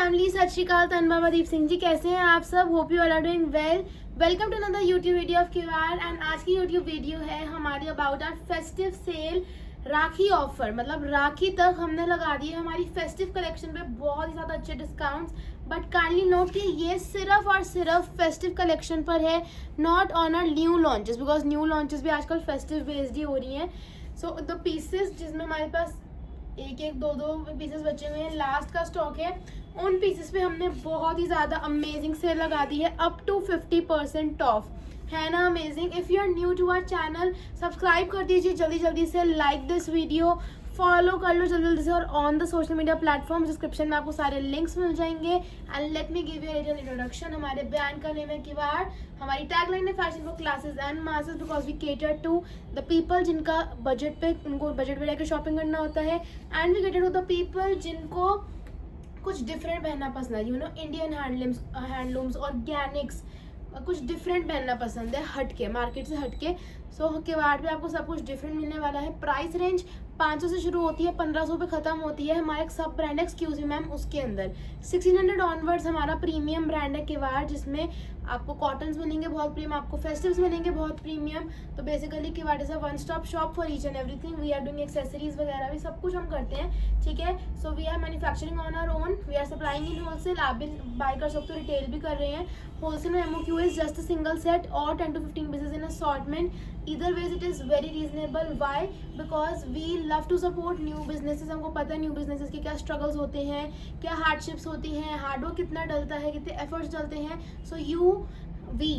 Family, सत श्री अकाल। तनवा दीप सिंह जी, कैसे हैं आप सब? Hope you all are doing well. Welcome to another YouTube video of Kiwad. And आज की यूट्यूब वीडियो है हमारी about our festive sale, Rakhi offer. मतलब राखी तक हमने लगा दी है हमारी फेस्टिव कलेक्शन पे बहुत ही ज़्यादा अच्छे डिस्काउंट्स। बट काइंडली नोट कि ये सिर्फ और सिर्फ फेस्टिव कलेक्शन पर है, not on our new launches, because new launches भी आजकल फेस्टिव बेस्ड ही हो रही हैं। सो द पीसेस जिसमें हमारे पास एक दो पीसेस बचे हुए हैं, लास्ट का स्टॉक है, उन पीसेस पे हमने बहुत ही ज़्यादा अमेजिंग सेल लगा दी है, अप टू 50% ऑफ। है ना amazing? If you are new to our channel, subscribe कर दीजिए जल्दी जल्दी से, लाइक दिस वीडियो, फॉलो कर लो जल्दी जल्दी से। और on the social media platform description में आपको सारे लिंक्स मिल जाएंगे। And let me give you little introduction. हमारे ब्रांड का नेम है किवाड़। हमारी टैगलाइन है fashion for classes and masses, because we cater to the people जिनका बजट पे, उनको बजट पे लेकर शॉपिंग करना होता है। And we cater to the people जिनको कुछ डिफरेंट पहनना पसंद है, you know, Indian handlooms Organics, कुछ डिफरेंट पहनना पसंद है, हटके, मार्केट से हटके। सो किवाड़ पे आपको सब कुछ डिफरेंट मिलने वाला है। प्राइस रेंज 500 से शुरू होती है, 1500 पे ख़त्म होती है। हमारा एक सब ब्रांड है एक्सक्लूसिव मैम, उसके अंदर 1600 ऑनवर्ड्स हमारा प्रीमियम ब्रांड है किवाड़, जिसमें आपको कॉटन्स मिलेंगे बहुत प्रीमियम, आपको फेस्टिव्स मिलेंगे बहुत प्रीमियम। तो basically Kiwad is a one stop shop for each and everything. We are doing accessories वगैरह भी सब कुछ हम करते हैं, ठीक है। So we are manufacturing on our own, we are supplying in wholesale. आप भी बाय कर सकते हो, रिटेल भी कर रहे हैं। होलसेल में MOQ is just a single set और 10 to 15 pieces in assortment. Either ways it is very reasonable. Why? Because we love to support new businesses. हमको पता है न्यू बिजनेसेस के क्या स्ट्रगल्स होते हैं, क्या हार्डशिप्स होती हैं, हार्डवर्क कितना डलता है, कितने एफर्ट्स डलते हैं। So we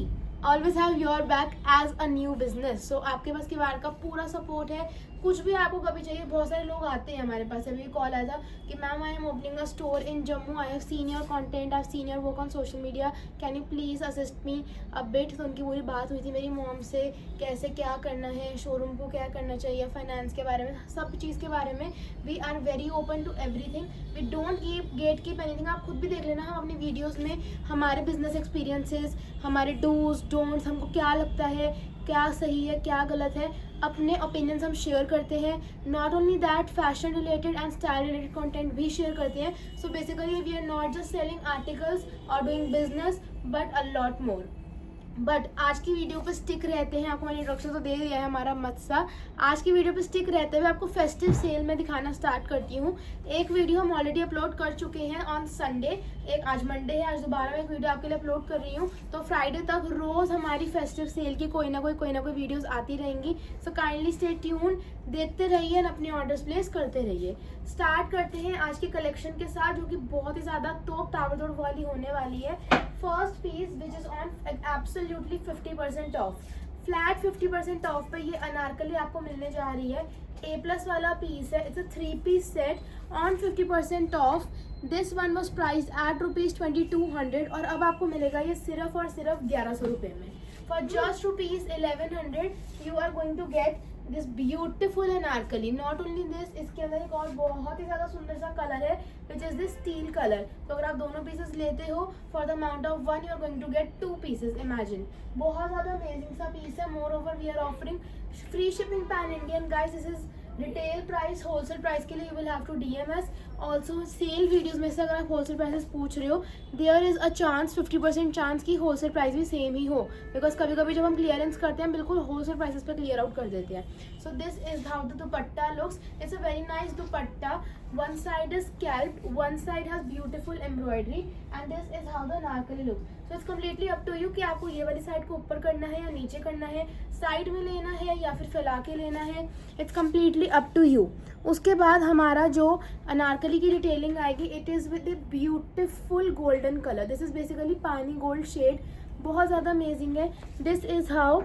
always have your back as a new business. So आपके पास किवाड़ का पूरा सपोर्ट है। कुछ भी आपको कभी चाहिए, बहुत सारे लोग आते हैं हमारे पास। अभी कॉल आया था कि ma'am I am opening a store in Jammu, I have seen your content, I have seen your work on social media, can you please assist me a bit. तो उनकी पूरी बात हुई थी मेरी मॉम से, कैसे क्या करना है, शोरूम को क्या करना चाहिए, फाइनेंस के बारे में, सब चीज़ के बारे में। We are very open to everything, we don't get keep anything. आप खुद भी देख लेना, हम अपनी वीडियोज़ में हमारे बिजनेस एक्सपीरियंसेस, हमारे डूज डोंट्स, हमको क्या लगता है, क्या सही है, क्या गलत है, अपने ओपिनियंस हम शेयर करते हैं। Not only that, fashion related and style related content भी शेयर करते हैं। So basically we are not just selling articles और doing business, but a lot more. But आज की वीडियो पे स्टिक रहते हैं, आपको मैंने इंट्रोडक्शन तो दे दिया है हमारा मत्सा। आज की वीडियो पे स्टिक रहते हुए आपको फेस्टिव सेल में दिखाना स्टार्ट करती हूँ। एक वीडियो हम ऑलरेडी अपलोड कर चुके हैं ऑन संडे, एक आज मंडे है, आज दोबारा मैं एक वीडियो आपके लिए अपलोड कर रही हूँ। तो फ्राइडे तक रोज़ हमारी फेस्टिव सेल की कोई ना कोई वीडियोज़ आती रहेंगी। सो काइंडली स्टे ट्यून, देखते रहिए और अपने ऑर्डर्स प्लेस करते रहिए। स्टार्ट करते हैं आज की कलेक्शन के साथ, जो कि बहुत ही ज़्यादा तोप ताबड़तोड़ वाली होने वाली है। First piece which is on absolutely 50% off, flat 50% off पे ये अनारकली आपको मिलने जा रही है। A+ वाला पीस है, it's a 3 piece set on 50% off. This one was price at ₹2200 और अब आपको मिलेगा ये सिर्फ और सिर्फ 1100 रुपये में। For just ₹1100 you are going to get this beautiful anarkali. Not only this, इसके अंदर एक और बहुत ही ज़्यादा सुंदर सा कलर है which is this steel colour. तो अगर आप दोनों पीसेस लेते हो for the amount of 1 you are going to get 2 pieces. Imagine, बहुत ज़्यादा अमेजिंग सा पीस है। Moreover we are offering free shipping pan Indian. Guys, this is retail price, wholesale price के लिए you will have to DM us। Also sale videos में से अगर आप होलसेल प्राइसेस पूछ रहे हो, there is a chance, 50% chance की होलसेल प्राइस भी सेम ही हो, बिकॉज कभी कभी जब हम क्लियरेंस करते हैं बिल्कुल होलसेल प्राइसेस पे क्लियर आउट कर देते हैं। So this is how the dupatta looks. It's a very nice dupatta. One side is scallop, one side has beautiful embroidery and this is how the anarkali look. So it's completely up to you कि आपको ये वाली side को ऊपर करना है या नीचे करना है, साइड में लेना है या फिर फैला के लेना है। It's completely up to you. उसके बाद हमारा जो अनारकली की डिटेलिंग आएगी, it is with a beautiful golden colour. This is basically pani gold shade, बहुत ज़्यादा अमेजिंग है। This is how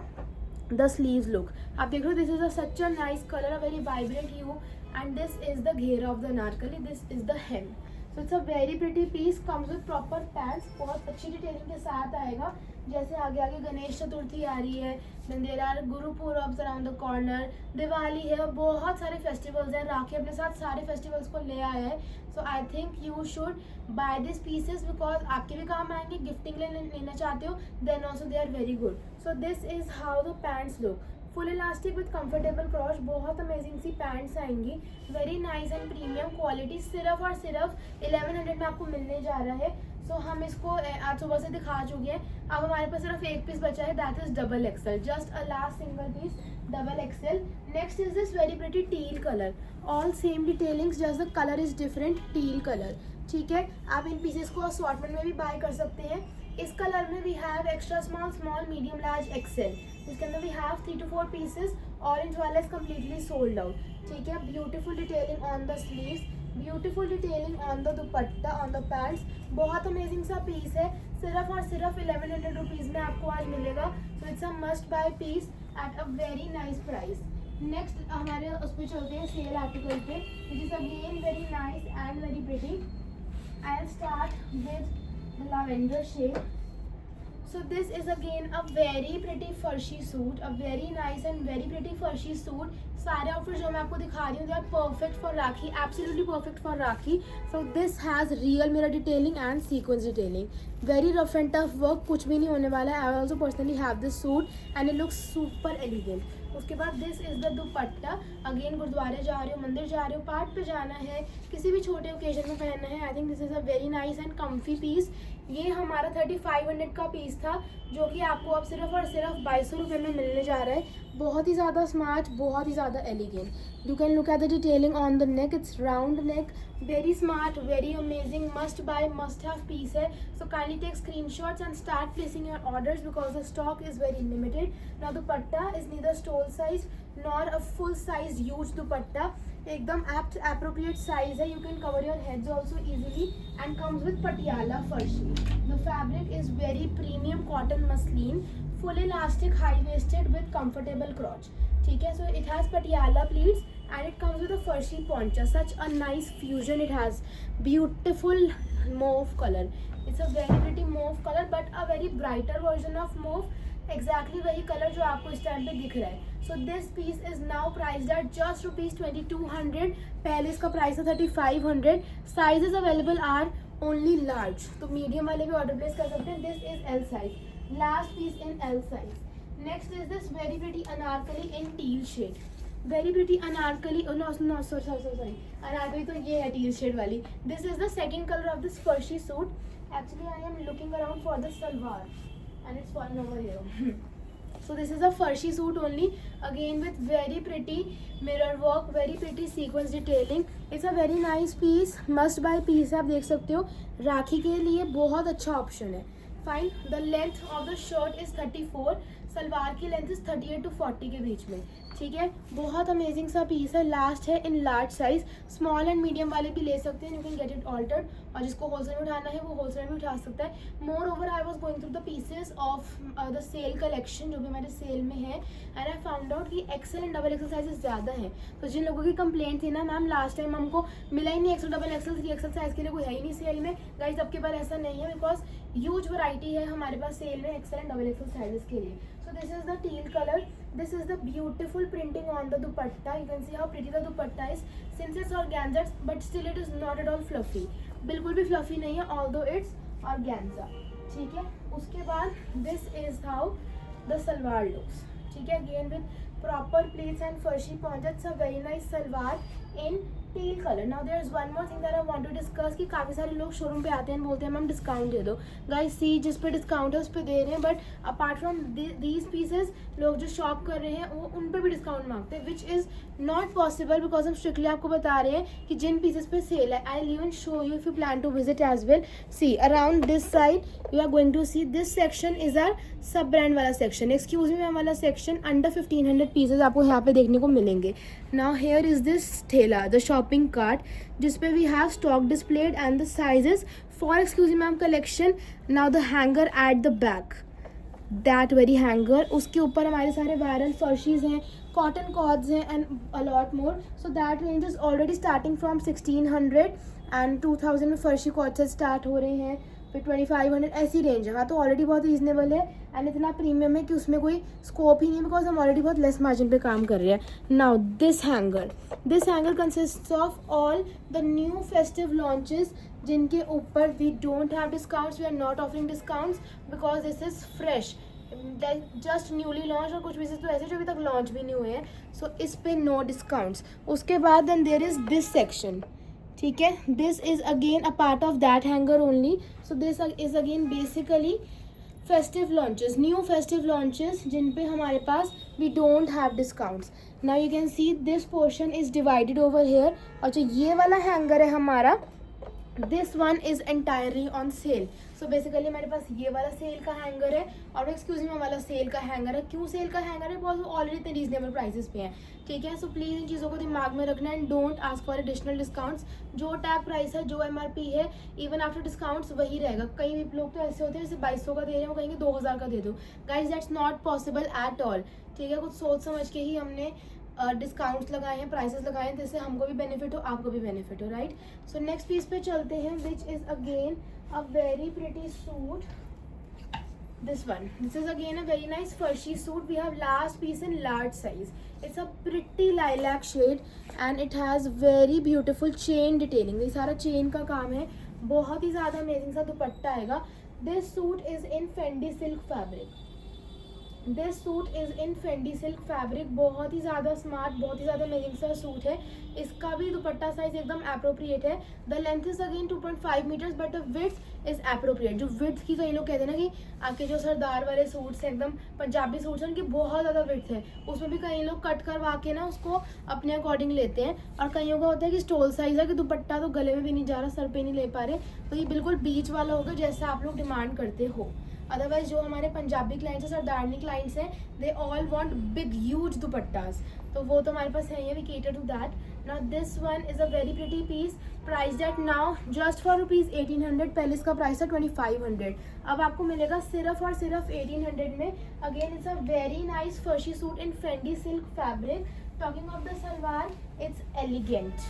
the sleeves look. आप देख रहे हो, this is a such a nice colour, a very vibrant hue and this is the ghera of the Anarkali, this is the hem. So it's a very pretty piece, comes with proper pants, बहुत अच्छी detailing के साथ आएगा। जैसे आगे आगे गणेश चतुर्थी आ रही है, then there are Guru पूरब्स around the corner, Diwali है, बहुत सारे फेस्टिवल्स हैं। राखी अपने साथ सारे फेस्टिवल्स को ले आया है। So I think you should buy this pieces, because आपके भी काम आएंगे, गिफ्टिंग लेना चाहते हो, then also they are very good. So this is how the pants look. Full elastic with comfortable crotch, बहुत अमेजिंग सी पैंट्स आएंगी, very nice and premium quality, सिर्फ और सिर्फ 1100 में आपको मिलने जा रहा है। सो हम इसको आज सुबह से दिखा चुके हैं, अब हमारे पास सिर्फ एक पीस बचा है, that is double XL, just a last single piece double XL. Next is this very pretty teal colour, all same detailings, just the colour is different, teal colour. ठीक है, आप इन पीसेस को असॉर्टमेंट में भी bye कर सकते हैं। इस कलर में we have extra small, small, medium, large, XL. इसके अंदर we have 3 to 4 pieces, orange वाला इज कम्प्लीटली सोल्ड आउट। ठीक है, beautiful detailing on the sleeves, beautiful detailing on the dupatta, on the pants, बहुत अमेजिंग सा piece है, सिर्फ और सिर्फ 1100 रुपीज़ में आपको आज मिलेगा। So it's a must buy piece at a very nice price. Next हमारे उस पर चलते हैं सेल आर्टिकल पे, which is again very nice and very pretty. I'll start with the lavender shade. So this is again a very pretty farshi suit, a very nice and very pretty farshi suit. सारे outfit जो मैं आपको दिखा रही हूँ, they are perfect for rakhi, absolutely perfect for rakhi. So this has real mirror detailing and sequence detailing, very rough and tough work, कुछ भी नहीं होने वाला है। I also personally have this suit and it looks super elegant। उसके बाद this is the dupatta, again गुरुद्वारे जा रहे हो, मंदिर जा रहे हो, पार्ट पे जाना है, किसी भी छोटे ओकेजन में पहनना है, I think this is a very nice and comfy piece. ये हमारा 3500 का पीस था, जो कि आपको अब सिर्फ और सिर्फ 2200 रुपये में मिलने जा रहा है। बहुत ही ज़्यादा स्मार्ट, बहुत ही ज़्यादा elegant. You can look at the detailing on the neck, it's round neck, very smart, very amazing, must buy, must have piece है। So kindly take screenshots and start placing your orders because the stock is very limited. Now dupatta is neither stole size nor a full size huge dupatta, एकदम appropriate size है, you can cover your heads also easily and comes with patiala फर्शी। The fabric is very premium cotton muslin, full elastic, high waisted with comfortable crotch। ठीक है, so it has patiala pleats and it comes with a फर्शी poncha, such a nice fusion it has, beautiful mauve color, it's a very pretty mauve color but a very brighter version of mauve, exactly वही colour जो आपको इस time पे दिख रहा है। So this piece is now priced at just ₹2200, पहले इसका प्राइस था 3500। Sizes available are only large, तो मीडियम वाले भी ऑर्डर प्लेस कर सकते हैं। This is L size, last piece in L size. Next is this very pretty anarkali in teal shade, very pretty anarkali, sorry anarkali तो ये है टील शेड वाली। This is the second colour of this farshi suit. Actually I am looking around for the salwar and it's fallen over here। So this is a farshi suit only, again with very pretty mirror work, very pretty sequence detailing, it's a very nice piece, must buy piece है, आप देख सकते हो, राखी के लिए बहुत अच्छा option है। Fine, the length of the shirt is 34, salwar की लेंथ इज 38 to 40 के बीच में। ठीक है, बहुत अमेजिंग सा पीस है, लास्ट है in large size, small and medium वाले भी ले सकते हैं, you can get it altered, और जिसको होलसेल में उठाना है वो होलसेल में उठा सकता है। Moreover I was going through the pieces of the sale collection, जो भी हमारे सेल में है, एंड आई फाउंड आउट कि XL and double XL sizes ज़्यादा हैं। तो जिन लोगों की कंप्लेंट थी ना, मैम लास्ट टाइम हमको मिला ही नहीं Excel, double XL, 3XL size के लिए कोई है ही नहीं सेल में, गाइस अब के बार ऐसा नहीं है, बिकॉज ह्यूज वैरायटी है हमारे पास सेल में XL and double XL sizes के लिए। So this is the teal color, this is the beautiful printing on the dupatta, you can see how pretty the dupatta is, since it's organza but still it is not at all fluffy, बिल्कुल भी fluffy नहीं है, although it's organza। ठीक है, उसके बाद this is how the salwar looks। ठीक है, again with proper pleats and फर्शी poncha, it's a very nice salwar in teal color। Now there is one more thing that I want to discuss कि काफ़ी सारे लोग showroom पे आते हैं बोलते हैं मैम डिस्काउंट दे दो। गाइस सी, जिस पे डिस्काउंट है उस पे दे रहे हैं, but apart from these pieces लोग जो शॉप कर रहे हैं वो उन पे भी डिस्काउंट मांगते हैं, which is not possible because हम स्ट्रिक्टली आपको बता रहे हैं कि जिन पीसेज पे सेल है, I even show you if you plan to visit as well. See around this side you are going to see this section is our sub brand वाला सेक्शन, एक्सक्यूज मी मैम वाला section, under 1500 pieces आपको यहाँ पे देखने को मिलेंगे। Now here is this ठेला, द शॉपिंग कार्ट, जिसपे we have stock displayed and the sizes for exclusive ma'am collection. Now the hanger at the back, that very hanger, उसके ऊपर हमारे सारे वायरल फर्शीज हैं, कॉटन कॉर्ड्स हैं and a lot more. So that range is already starting from 1600 and 2000 में फर्शी cord से start हो रहे हैं, फिर 2500 ऐसी रेंज है। हाँ, तो ऑलरेडी बहुत रीजनेबल है एंड इतना प्रीमियम है कि उसमें कोई स्कोप ही नहीं, बिकॉज हम ऑलरेडी बहुत लेस मार्जिन पे काम कर रहे हैं। Now this hanger consist of all the new festive launches, जिनके ऊपर we don't have discounts, we are not offering discounts because this is fresh, just newly launch, और कुछ पीसेस तो ऐसे जो अभी तक लॉन्च भी नहीं हुए हैं. सो इस पे नो डिस्काउंट्स. उसके बाद then there is this section. ठीक है, this is again a part of that hanger only. So this is again basically festive launches, new festive launches जिन पे हमारे पास we don't have discounts. Now you can see this portion is divided over here. और जो ये वाला hanger है हमारा, this one is entirely on sale. So basically हमारे पास ये वाला सेल का हैंगर है और एक्सक्यूज मी वाला सेल का हैंगर है. क्यों सेल का हैंगर है? बिकॉज वो ऑलरेडी इतने रीजनेबल प्राइसेस पे हैं. ठीक है, सो प्लीज़ इन चीज़ों को दिमाग में रखना and don't ask for additional discounts. जो टैग प्राइस है, जो MRP है, इवन आफ्टर डिस्काउंट्स वही रहेगा. कई लोग तो ऐसे होते हैं जैसे 2200 का दे रहे हैं, वो कहेंगे 2000 का दे दो. Guys that's not possible at all. ठीक है, कुछ सोच समझ के ही हमने डिस्काउंट्स लगाए हैं, प्राइसेस लगाए हैं, जिससे हमको भी बेनिफिट हो, आपको भी बेनिफिट हो, राइट. सो नेक्स्ट पीस पे चलते हैं, विच is again a very pretty suit. This one, this is again a very nice furry suit. We have last piece in large size. It's a pretty lilac shade and it has very beautiful chain detailing. ये सारा chain का काम है, बहुत ही ज़्यादा amazing सा दुपट्टा आएगा. This suit is in Fendi silk fabric. This suit is in Fendi silk fabric. बहुत ही ज़्यादा स्मार्ट, बहुत ही ज़्यादा अमेजिंग सा सूट है. इसका भी दुपट्टा साइज एकदम अप्रोप्रिएट है. The length is again 2.5 metres but the width is appropriate. जो विड्थ की कई लोग कहते हैं ना कि आपके जो सरदार वाले सूट्स हैं, एकदम पंजाबी सूट्स हैं, उनकी बहुत ज़्यादा विड्थ है. उसमें भी कई लोग कट करवा के ना उसको अपने अकॉर्डिंग लेते हैं. और कईयों का होता है कि स्टोल साइज है कि दुपट्टा तो गले में भी नहीं जा रहा, सर पे नहीं ले पा रहे. तो ये बिल्कुल बीच वाला होगा जैसा आप लोग डिमांड करते हो. अदरवाइज जो हमारे पंजाबी क्लाइंट्स हैं, सरदारनी क्लाइंट्स हैं, they all want big huge dupattas. तो वो तो हमारे पास है ही, we cater to that. Now this one is a very pretty piece, price at now just for ₹1800. पहले इसका प्राइस था 2500. अब आपको मिलेगा सिर्फ और सिर्फ 1800 में. Again it's a very nice farshi suit in Fendi silk fabric. Talking of the salwar, it's elegant,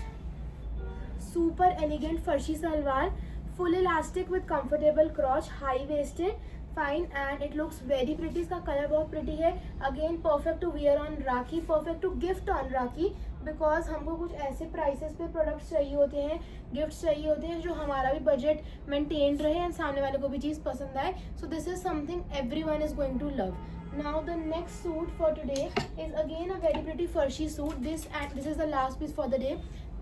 super elegant farshi salwar, full elastic with comfortable crotch, high waisted, fine and it looks very pretty. इसका colour बहुत pretty है. Again perfect to wear on Rakhi, perfect to gift on Rakhi, because हमको कुछ ऐसे prices पे products चाहिए होते हैं, गिफ्ट्स चाहिए होते हैं जो हमारा भी बजट मेंटेन रहे एंड सामने वाले को भी चीज़ पसंद आए. So this is something everyone is going to love. Now the next suit for today is again a very pretty furry suit. This is the last piece for the day.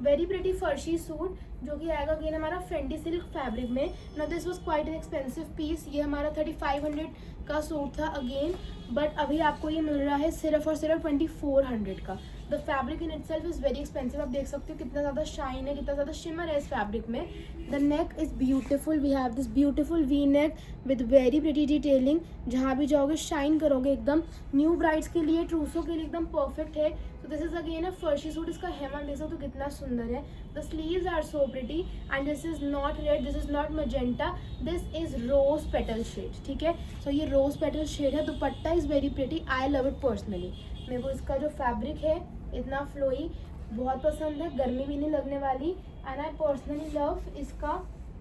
Very pretty farshi suit जो कि आएगा again हमारा Fendi silk fabric में. Now this was quite an expensive piece. ये हमारा 3500 का suit था again, but अभी आपको ये मिल रहा है सिर्फ और सिर्फ 2400 का. The fabric in itself is very expensive. आप देख सकते हो कितना ज़्यादा शाइन है, कितना ज़्यादा शिमर है इस फैब्रिक में. The neck is beautiful. We have this beautiful V neck with very pretty detailing. जहाँ भी जाओगे शाइन करोगे एकदम. न्यू ब्राइड्स के लिए, ट्रूसों के लिए एकदम परफेक्ट है. तो this is again a farshi suit. इसका हेम आप देख सकते हो कितना सुंदर है. The sleeves are so pretty and this is not red, this is not magenta, this is rose petal shade. ठीक है, सो ये रोज पेटल शेड है. Dupatta is very pretty, I love it personally. मेरे को इसका जो फैब्रिक है इतना फ्लोई बहुत पसंद है, गर्मी भी नहीं लगने वाली. एंड आई पर्सनली लव इसका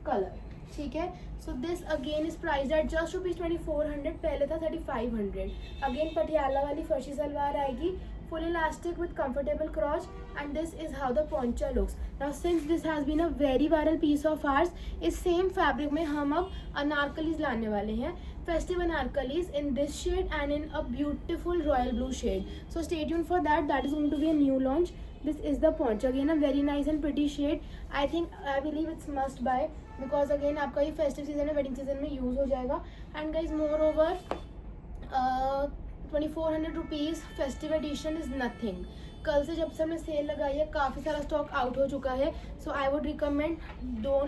कलर. ठीक है, so this again is price at just ₹2400. पहले था 3500. अगेन पटियाला वाली फर्शी सलवार आएगी, full elastic with comfortable crotch, and this is how the poncho looks. Now since this has been a very viral piece of ours, इस same fabric में हम अब अनारकलीज लाने वाले हैं. Festive anarkalis in this shade and in a beautiful royal blue shade. So stay tuned for that. That is going to be a new launch. This is the poncho, again a very nice and pretty shade. I believe it's must buy because again आपका ये festive season है, wedding season में use हो जाएगा. And guys, moreover 2400 rupees festive edition is nothing. कल से जब से हमने सेल लगाई है काफ़ी सारा स्टॉक आउट हो चुका है. So I would recommend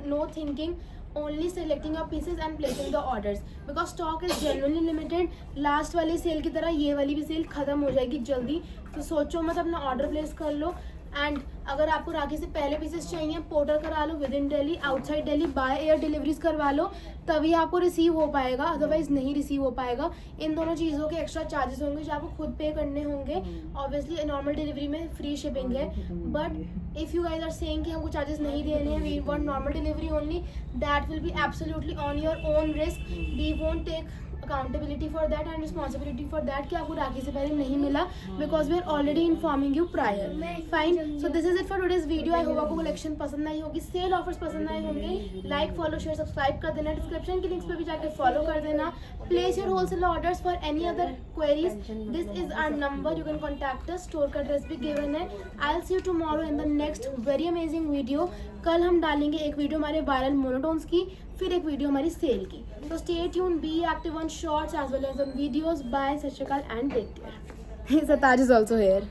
no thinking, only selecting your pieces and placing the orders because stock is genuinely limited. Last वाली सेल की तरह ये वाली भी सेल ख़त्म हो जाएगी जल्दी. तो सोचो मत, अपना ऑर्डर प्लेस कर लो. एंड अगर आपको राखी से पहले पीसेस चाहिए, पोर्टर करा लो within Delhi, outside Delhi by air deliveries करवा लो, तभी आपको रिसीव हो पाएगा, अदरवाइज नहीं रिसीव हो पाएगा. इन दोनों चीज़ों के एक्स्ट्रा चार्जेस होंगे जो आपको खुद पे करने होंगे. ऑब्वियसली नॉर्मल डिलीवरी में फ्री शिपिंग है, but if you guys are saying कि हमको चार्जेस नहीं देने हैं, we want normal delivery only, that will be absolutely on your own risk. We won't take accountability for that and responsibility for that कि आपको राखी से पहले नहीं मिला, because we are already informing you prior. Fine, so this is is it for today's video. I hope आपको collection पसंद आई होगी, cell offers पसंद आए होंगे। लाइक, फॉलो, शेयर, सब्सक्राइब कर देना। डिस्क्रिप्शन के लिंक्स पे भी जाकर फॉलो कर देना। Place your wholesale orders for any other queries, this is our number, you can contact us. Store का एड्रेस भी गिवन है। I will see you tomorrow in the next very amazing video. कल हम डालेंगे एक video हमारे viral मोनोटोन्स की, फिर एक वीडियो हमारी सेल की। So stay tuned, be active on shorts as well as on videos. Bye, Sat Shri Akal and take care. Sataj is also here.